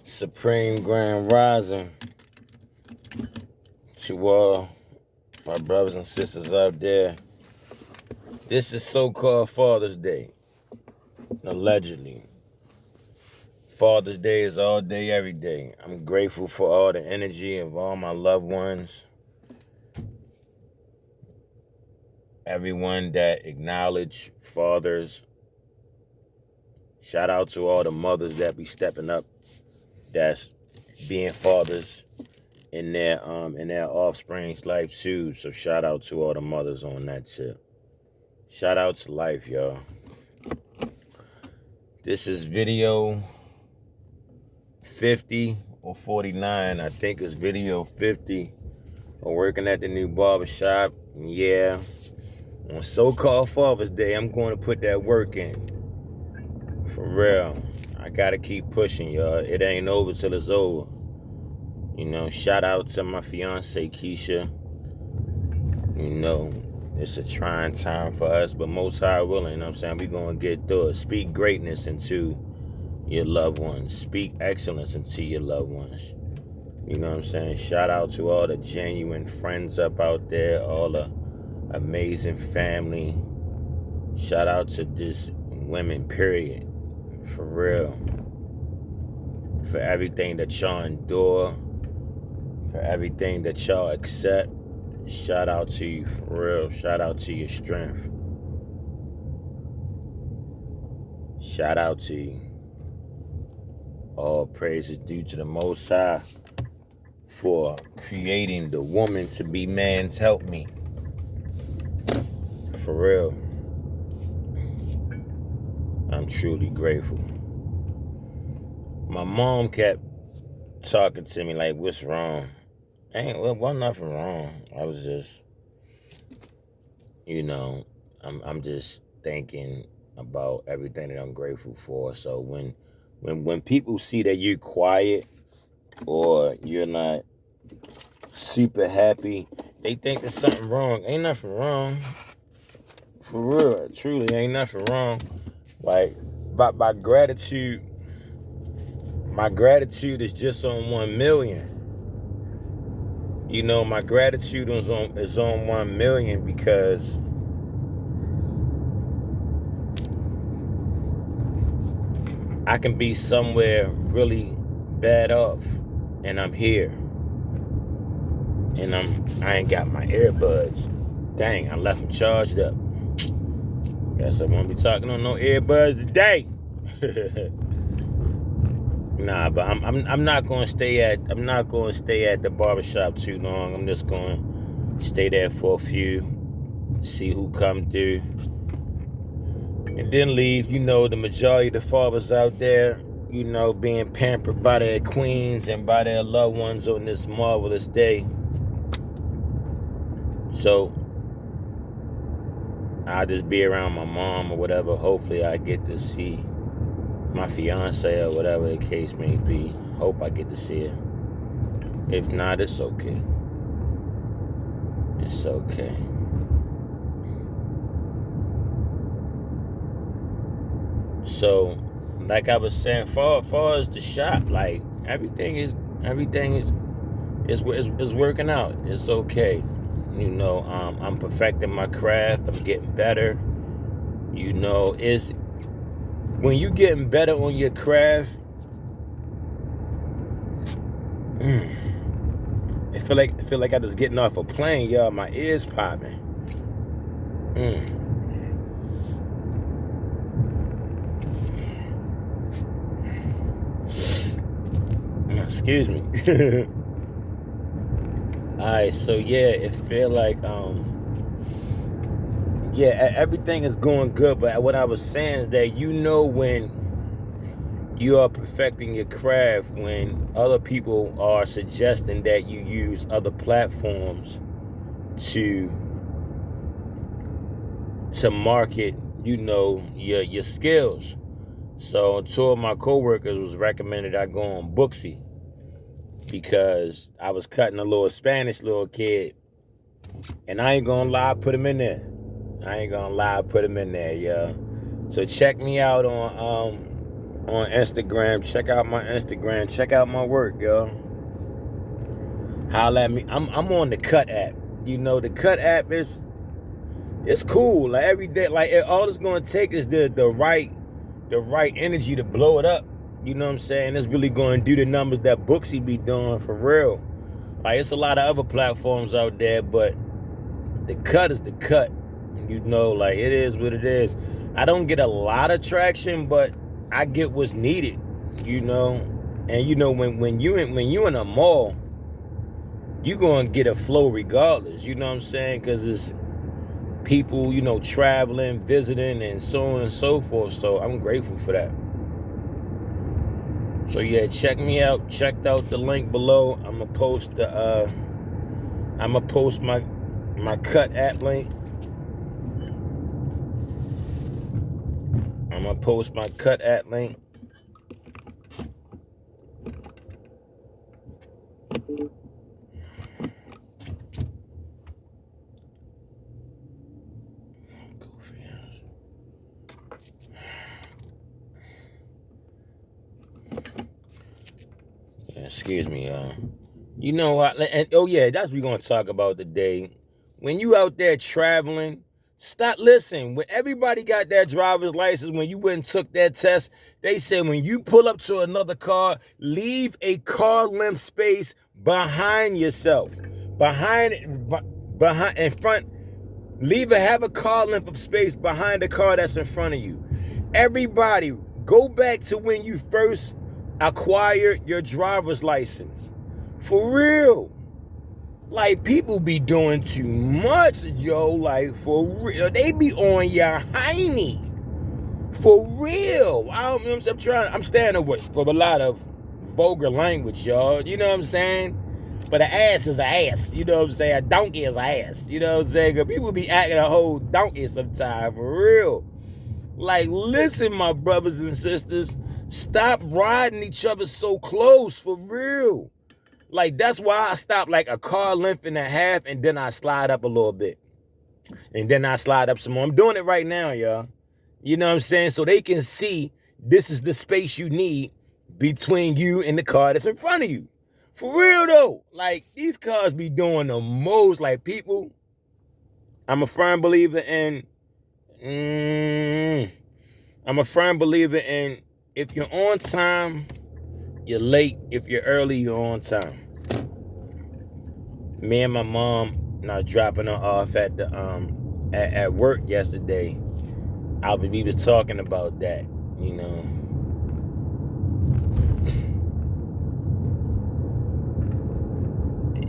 Supreme Grand Rising to all my brothers and sisters out there. This is so-called Father's Day, allegedly. Father's Day is all day, every day. I'm grateful for all the energy of all my loved ones. Everyone that acknowledge fathers. Shout out to all the mothers that be stepping up, that's being fathers in their offspring's life too. So shout out to all the mothers on that tip. Shout out to life, y'all. This is video 50 or 49. I think it's video 50. I'm working at the new barbershop. Yeah. On so-called Father's Day, I'm going to put that work in. For real. I gotta keep pushing, y'all. It ain't over till it's over. You know, shout out to my fiance, Keisha. You know, it's a trying time for us, but most high willing, you know what I'm saying? We gonna get through it. Speak greatness into your loved ones. Speak excellence into your loved ones. You know what I'm saying? Shout out to all the genuine friends up out there, all the amazing family. Shout out to just women, period. For real. For everything that y'all endure. For everything that y'all accept. Shout out to you, for real. Shout out to your strength. Shout out to you. All praise is due to the Most High for creating the woman to be man's helpmeet. For real. I'm truly grateful. My mom kept talking to me like, what's wrong? Well, nothing wrong. I was just, you know, I'm just thinking about everything that I'm grateful for. So when people see that you're quiet or you're not super happy, they think there's something wrong. Ain't nothing wrong. For real, truly ain't nothing wrong. Like, my gratitude is just on 1 million. You know, my gratitude is on 1 million because I can be somewhere really bad off, and I'm here, and I ain't got my earbuds. Dang, I left them charged up. Guess I won't be talking on no earbuds today. Nah, but I'm not gonna stay at the barbershop too long. I'm just gonna stay there for a few, see who come through, and then leave. You know, the majority of the fathers out there, you know, being pampered by their queens and by their loved ones on this marvelous day. So I'll just be around my mom or whatever. Hopefully I get to see my fiance or whatever the case may be. Hope I get to see her. If not, it's okay. It's okay. So, like I was saying, far as the shop, like everything is working out. It's okay. You know, I'm perfecting my craft. I'm getting better. You know, when you getting better on your craft, I feel like I was getting off a plane, y'all. My ears popping. Excuse me. Alright, so yeah, it feel like everything is going good, but what I was saying is that you know when you are perfecting your craft, when other people are suggesting that you use other platforms to market, you know, your skills. So two of my coworkers was recommended I go on Booksy because I was cutting a little Spanish little kid, and I ain't gonna lie, I put him in there. Yeah. So check me out on on Instagram. Check out my Instagram. Check out my work, y'all. Holla at me. I'm on the Cut app. You know, the Cut app it's cool. Like every day, like all it's gonna take is the right energy to blow it up. You know what I'm saying? It's really gonna do the numbers that Booksy be doing for real. Like it's a lot of other platforms out there, but the Cut is the Cut. You know, like it is what it is. I don't get a lot of traction, but I get what's needed. You know, and you know when you in a mall, you gonna get a flow regardless. You know what I'm saying? Because it's people, you know, traveling, visiting, and so on and so forth. So I'm grateful for that. So yeah, check me out. Check out the link below. I'ma post my Cut app link. I'm gonna post my Cut app link. Excuse me, y'all. You know what? And oh yeah, that's what we're gonna talk about today. When you out there traveling, listen. When everybody got their driver's license, when you went and took that test, they said when you pull up to another car, leave a car length space behind yourself, behind, in front. Have a car length of space behind the car that's in front of you. Everybody, go back to when you first acquired your driver's license. For real. Like, people be doing too much, yo. Like, for real. They be on your hiney. For real. I'm staying away from a lot of vulgar language, y'all. You know what I'm saying? But an ass is an ass. You know what I'm saying? A donkey is an ass. You know what I'm saying? Because people be acting a whole donkey sometimes. For real. Like, listen, my brothers and sisters. Stop riding each other so close. For real. Like, that's why I stop like a car length and a half, and then I slide up a little bit. And then I slide up some more. I'm doing it right now, y'all. You know what I'm saying? So they can see this is the space you need between you and the car that's in front of you. For real, though. Like, these cars be doing the most. Like, people, I'm a firm believer in, if you're on time, you're late. If you're early, you're on time. Me and my mom now dropping her off at the at work yesterday. We was talking about that, you know.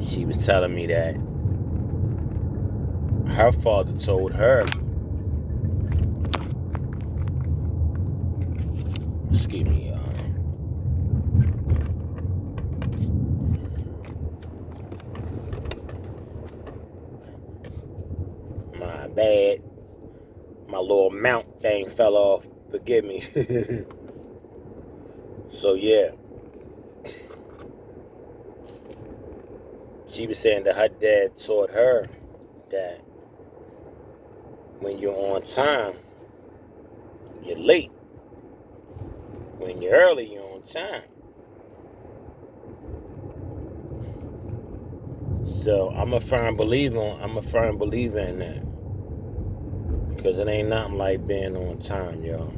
She was telling me that her father told her, excuse me, my bad. My little mount thing fell off. Forgive me. So yeah. She was saying that her dad taught her that when you're on time, you're late. When you're early, you're on time. So I'm a firm believer in that. Because it ain't nothing like being on time, yo.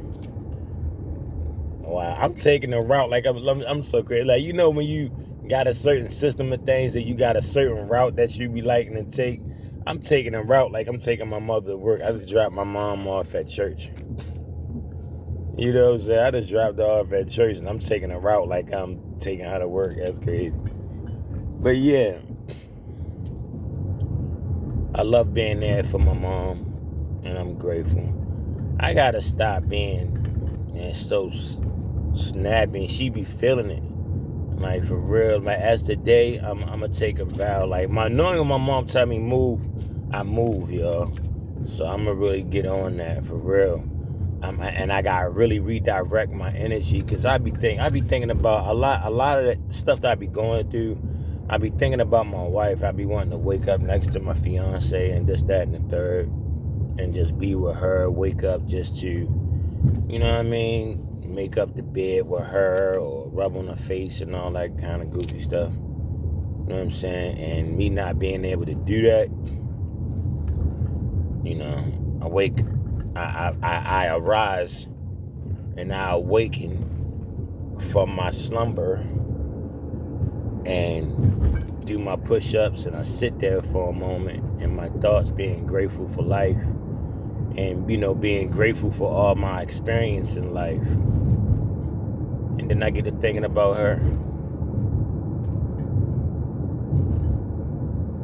Wow, I'm taking a route like I'm so crazy. Like, you know, when you got a certain system of things that you got a certain route that you be liking to take, I'm taking a route like I'm taking my mother to work. I just dropped my mom off at church. You know what I'm saying? I just dropped her off at church and I'm taking a route like I'm taking her to work. That's crazy. But yeah, I love being there for my mom. And I'm grateful. I gotta stop being so snappy. She be feeling it. Like, for real. Like, as today, I'm gonna take a vow. Like, knowing when my mom tell me move, I move, y'all. So I'm gonna really get on that, for real. And I gotta really redirect my energy, because I be thinking about a lot of the stuff that I be going through. I be thinking about my wife. I be wanting to wake up next to my fiance and this, that, and the third. And just be with her, wake up just to, you know what I mean, make up the bed with her or rub on her face and all that kind of goofy stuff. You know what I'm saying? And me not being able to do that, you know, I arise and I awaken from my slumber and do my push-ups, and I sit there for a moment, and my thoughts being grateful for life, and, you know, being grateful for all my experience in life. And then I get to thinking about her.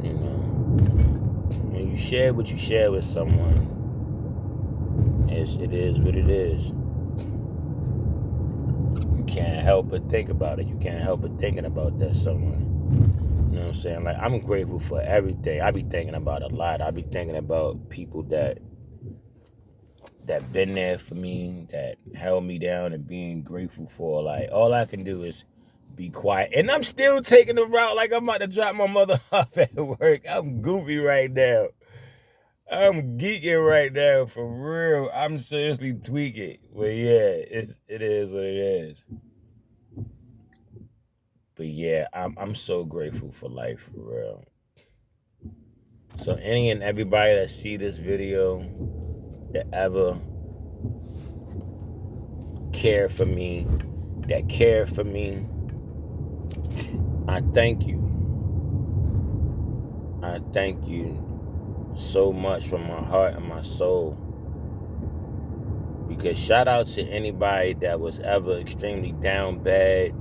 You know, when you share what you share with someone, it is what it is. You can't help but think about it. You can't help but thinking about that someone. You know what I'm saying? Like, I'm grateful for everything. I be thinking about a lot. I be thinking about people that been there for me, that held me down, and being grateful for. Like, all I can do is be quiet. And I'm still taking the route like I'm about to drop my mother off at work. I'm goofy right now. I'm geeking right now, for real. I'm seriously tweaking. But yeah, it is what it is. But yeah, I'm so grateful for life, for real. So any and everybody that see this video, that ever cared for me, I thank you. I thank you so much from my heart and my soul. Because shout out to anybody that was ever extremely down bad.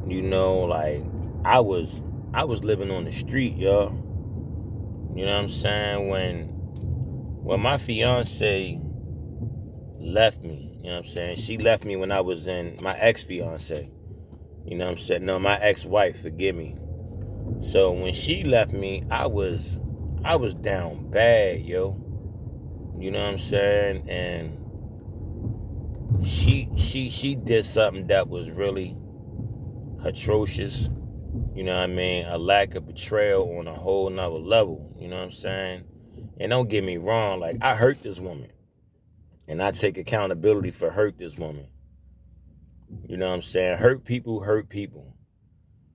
You know, like, I was living on the street, y'all. You know what I'm saying? When my fiance left me, you know what I'm saying? She left me when I was in my ex-fiance. You know what I'm saying? No, my ex-wife, forgive me. So when she left me, I was down bad, yo. You know what I'm saying? And she did something that was really atrocious. You know what I mean? A lack of betrayal on a whole nother level. You know what I'm saying? And don't get me wrong, like, I hurt this woman. And I take accountability for hurt this woman. You know what I'm saying? Hurt people.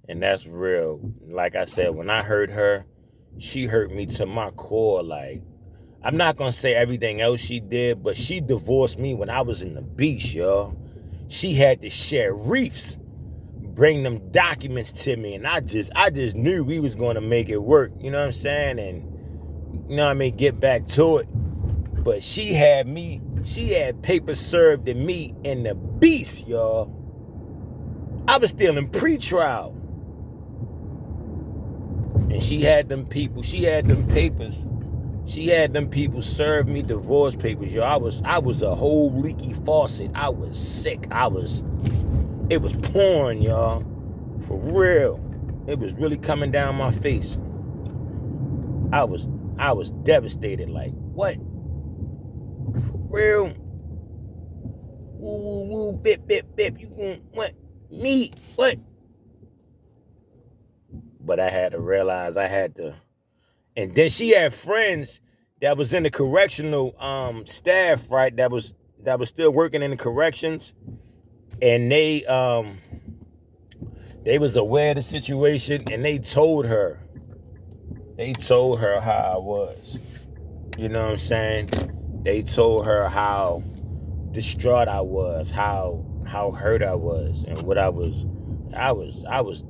And that's real. Like I said, when I hurt her, she hurt me to my core. Like, I'm not going to say everything else she did, but she divorced me when I was in the beach, y'all. She had the sheriffs bring them documents to me, and I just knew we was going to make it work. You know what I'm saying? And, you know what I mean, get back to it. But she had papers served to me in the beast, y'all. I was still in pretrial. And she had them papers serve me divorce papers, yo. I was a whole leaky faucet. I was sick. It was pouring, y'all. For real. It was really coming down my face. I was devastated. Like, what? For real? Woo, woo, woo, bip, bip, bip. You gonna what? Me? What? But I had to realize I had to. And then she had friends that was in the correctional staff, right? That was still working in the corrections, and they was aware of the situation, and they told her how I was. You know what I'm saying? They told her how distraught I was, how hurt I was, and what I was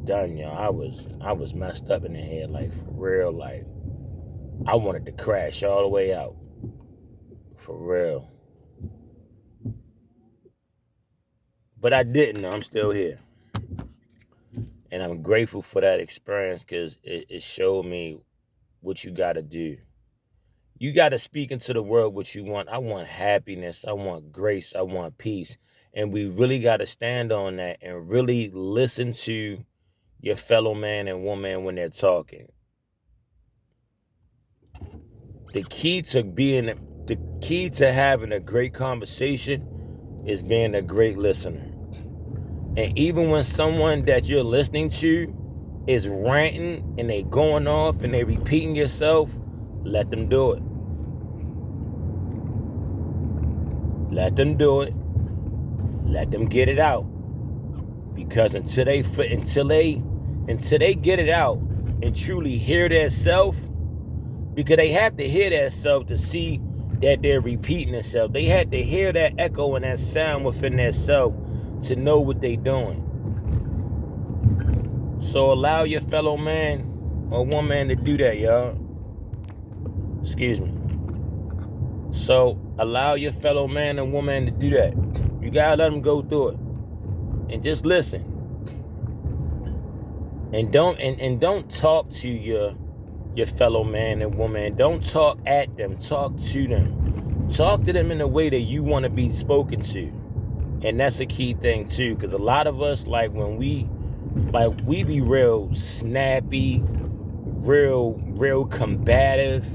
done, y'all. I was messed up in the head, like, for real. Like, I wanted to crash all the way out. For real. But I didn't. I'm still here. And I'm grateful for that experience, because it showed me what you got to do. You got to speak into the world what you want. I want happiness. I want grace. I want peace. And we really got to stand on that and really listen to your fellow man and woman when they're talking. The key to having a great conversation is being a great listener. And even when someone that you're listening to is ranting and they going off and they repeating yourself, let them do it. Let them do it. Let them get it out. Because until they get it out and truly hear their self, because they have to hear their self to see that they're repeating themselves. They had to hear that echo and that sound within their self to know what they're doing. So allow your fellow man or woman to do that, y'all. Excuse me. So allow your fellow man and woman to do that. You gotta let them go through it. And just listen. And don't talk to your fellow man and woman. Don't talk at them. Talk to them. Talk to them in a way that you want to be spoken to. And that's a key thing too. Because a lot of us, like when we be real snappy, real combative.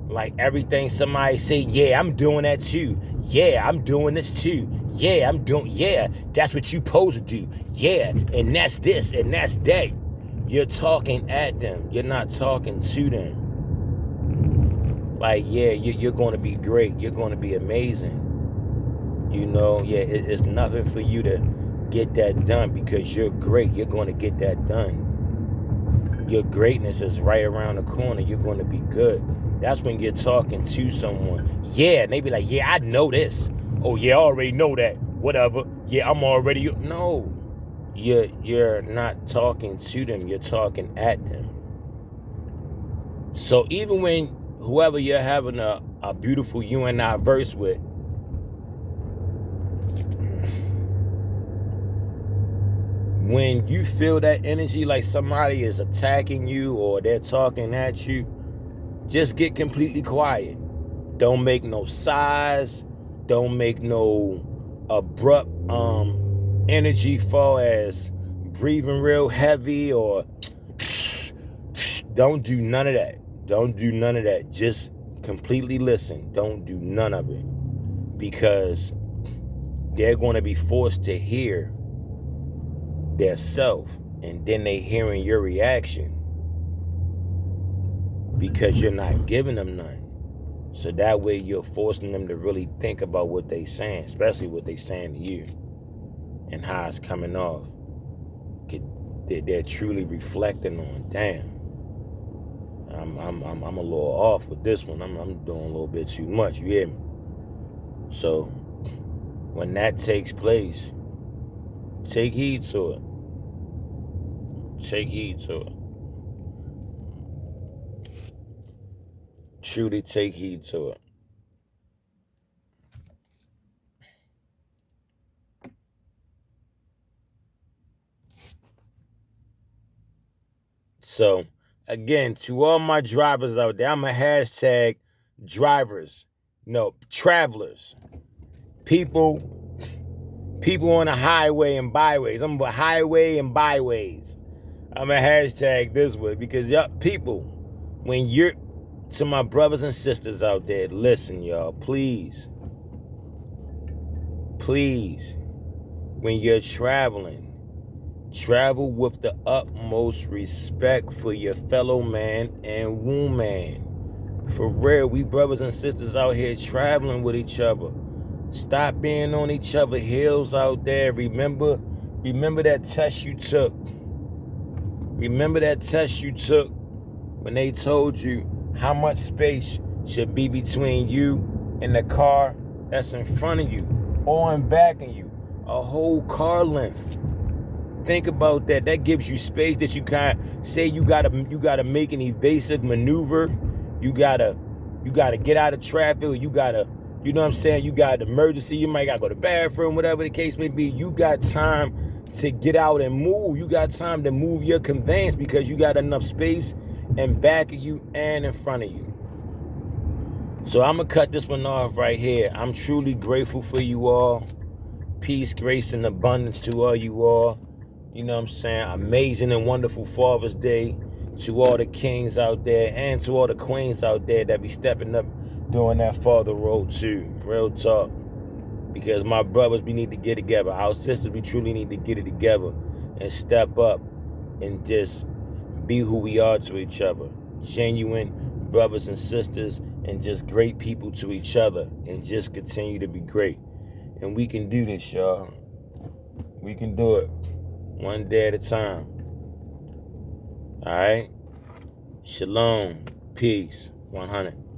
Like everything somebody say, yeah, I'm doing that too. Yeah, I'm doing this too. Yeah, that's what you supposed to do. Yeah, and that's this and that's that. You're talking at them. You're not talking to them. Like, yeah, you're going to be great. You're going to be amazing. You know, yeah, it's nothing for you to get that done because you're great. You're going to get that done. Your greatness is right around the corner. You're going to be good. That's when you're talking to someone. Yeah, and they be like, yeah, I know this. Oh, yeah, I already know that. Whatever. Yeah, I'm already... No. You're not talking to them. You're talking at them. So even when whoever you're having a beautiful you and I verse with, when you feel that energy like somebody is attacking you or they're talking at you, just get completely quiet. Don't make no sighs. Don't make no abrupt energy far as breathing real heavy or don't do none of that. Don't do none of that. Just completely listen. Don't do none of it. Because they're going to be forced to hear their self, and then they hearing your reaction because you're not giving them none. So that way you're forcing them to really think about what they saying, especially what they saying to you and how it's coming off. They're truly reflecting on, damn, I'm a little off with this one. I'm doing a little bit too much, you hear me? So when that takes place, take heed to it. Take heed to it. Truly take heed to it. So, again, to all my drivers out there, I'm a hashtag drivers. No, travelers. People on the highway and byways. I'm a highway and byways. I'm a hashtag this way because y'all people, when you're, to my brothers and sisters out there, listen, y'all, please, when you're traveling, travel with the utmost respect for your fellow man and woman. For real, we brothers and sisters out here traveling with each other. Stop being on each other's heels out there. Remember that test you took. Remember that test you took when they told you how much space should be between you and the car that's in front of you or in back of you. A whole car length. Think about that. That gives you space that you can't say you gotta make an evasive maneuver. You gotta get out of traffic, or you gotta, you know what I'm saying? You got an emergency, you might gotta go to the bathroom, whatever the case may be. You got time to get out and move. You got time to move your conveyance because you got enough space in back of you and in front of you. So I'm gonna cut this one off right here. I'm truly grateful for you all. Peace, grace, and abundance to all you all. You know what I'm saying? Amazing and wonderful Father's Day to all the kings out there and to all the queens out there that be stepping up doing that father role too. Real talk. Because my brothers, we need to get together. Our sisters, we truly need to get it together and step up and just be who we are to each other. Genuine brothers and sisters and just great people to each other and just continue to be great. And we can do this, y'all. We can do it. One day at a time. All right? Shalom. Peace. 100.